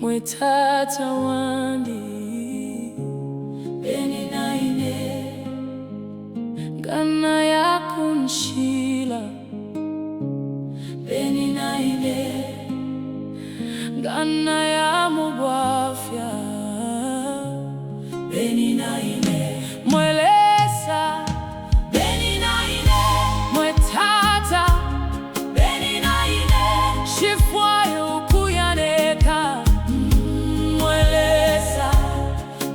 mwetata wandi beni naine ngana yakunshila beni naine ngana ya mubwafya beni naine mwelesa beni naine mwetata beni naine shifwayo kuyaneka mwelesa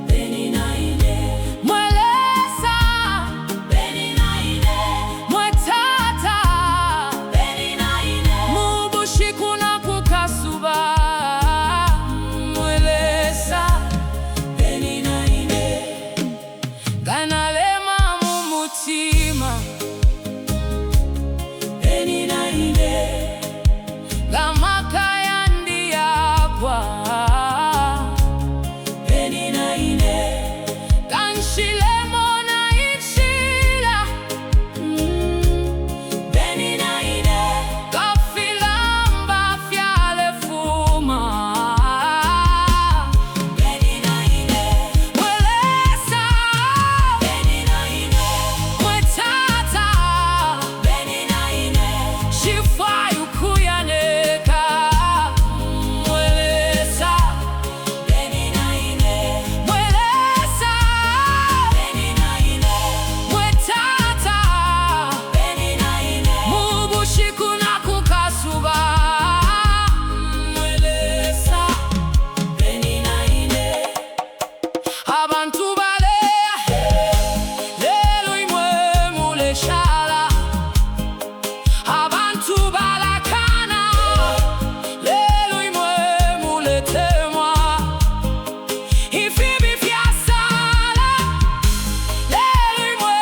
beni naine mwelesa beni naine mwetata beni naine mubushikuna kukasuba mwelesa beni naine ganalema mumutima beni naine gamakaya ndiyapwa beni naine ganshilemo na itshila beni naine gafilamba fyalefuma beni naine mwelesa beni naine mwetata beni naine shifwayo kuyaneka mwelesa beni naine mwelesa beni naine mwetata beni naine mubushikuna kukasuba mwelesa beni naine abantu baleya lelo imwe muleshala abantu balakana lelo imwe muletemwa ifibi fyasala lelo imwe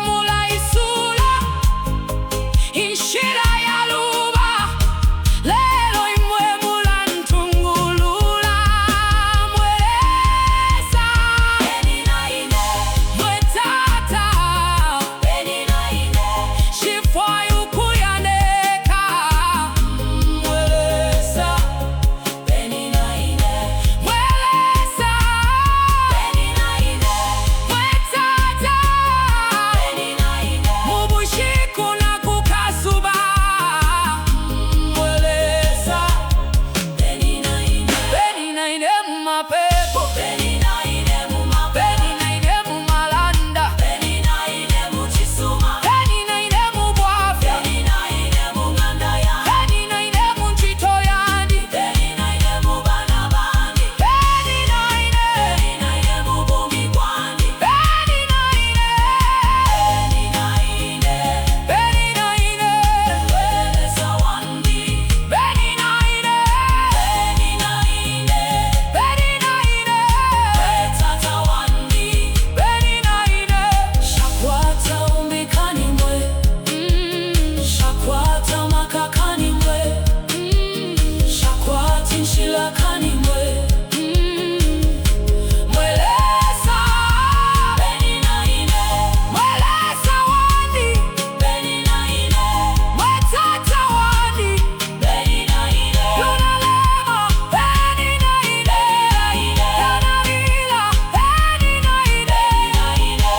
mulaisula inshila yaluba lelo imwe mulantungulula mwelesa beni naine mwetata beni naine shifwayo kuyaneka mwelesa beni naine mwelesa beni naine mwetata beni naine mubushikuna kukasuba mwelesa beni naine mumapepo beni naine beni naine mumalanda beni naine muchisuma beni naine mubwafya beni naine mungandaya beni naine munchito yandi beni naine mubana bandi beni naine mubumi kwandi beni naine mwelesa wandi beni naine mwetata wandi beni naine shakwata umbikani mwe shakwata makakani mwe shakwati nshilakani mwe mwelesa beni naine mwelesa wandi beni naine mwetata wandi beni naine yunalema beni naine yanalila beni naine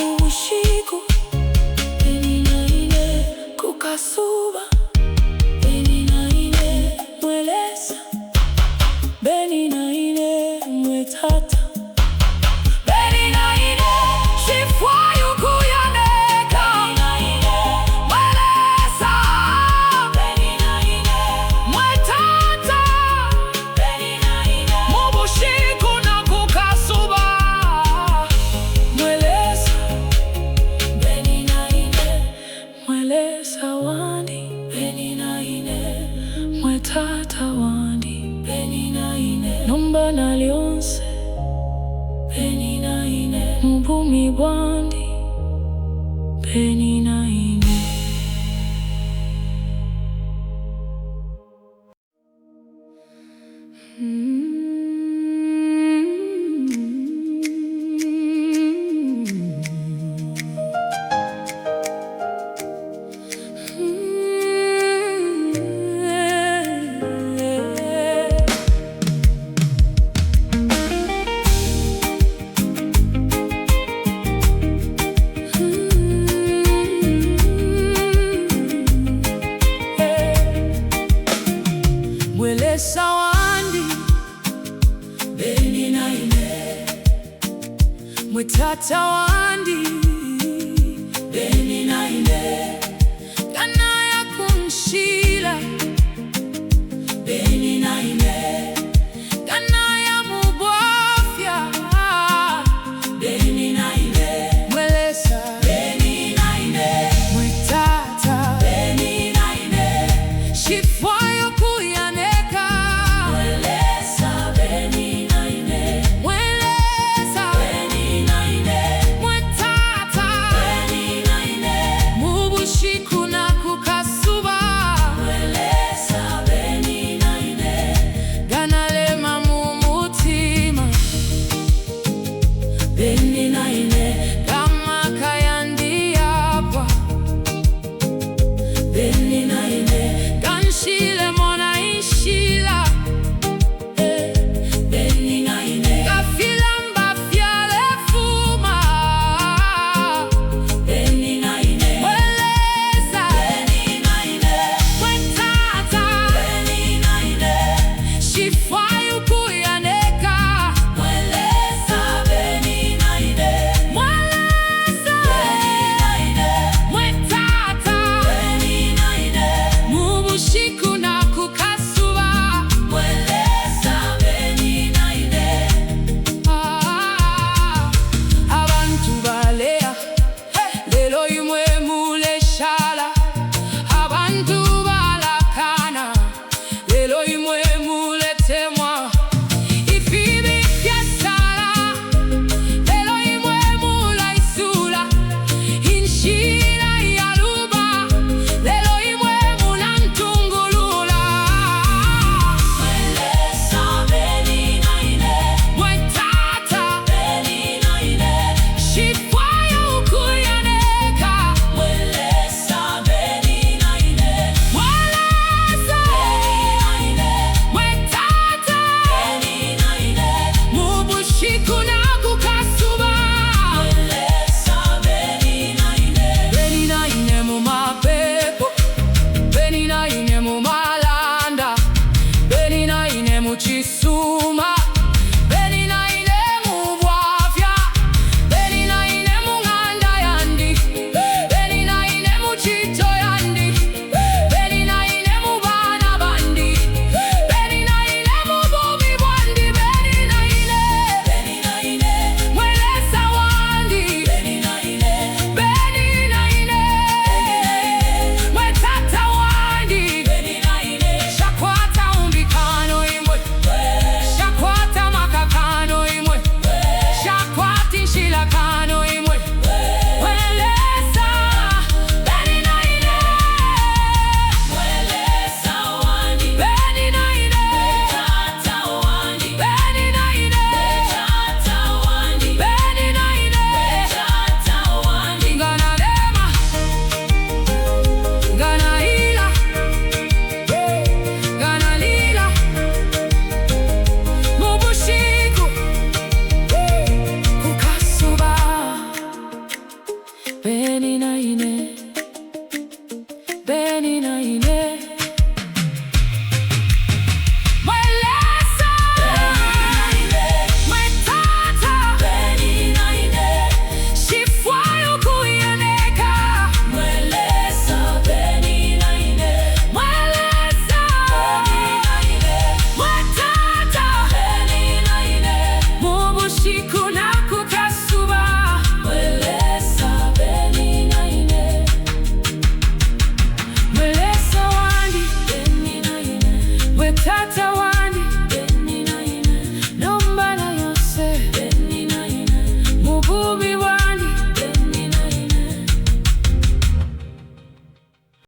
ubushiku beni naine kukasuba beni naine mwelesa beni naine mwetata beni naine shifwayo kuyaneka mwelesa beni naine mwetata beni naine mubushikuna kukasuba mwelesa beni naine mwelesa wandi beni naine mwetata wandi beni naine nomba na lyonse beni naine mubumi bwandi beni naine Mwetata wandi Beni na ine Kana ya kunshi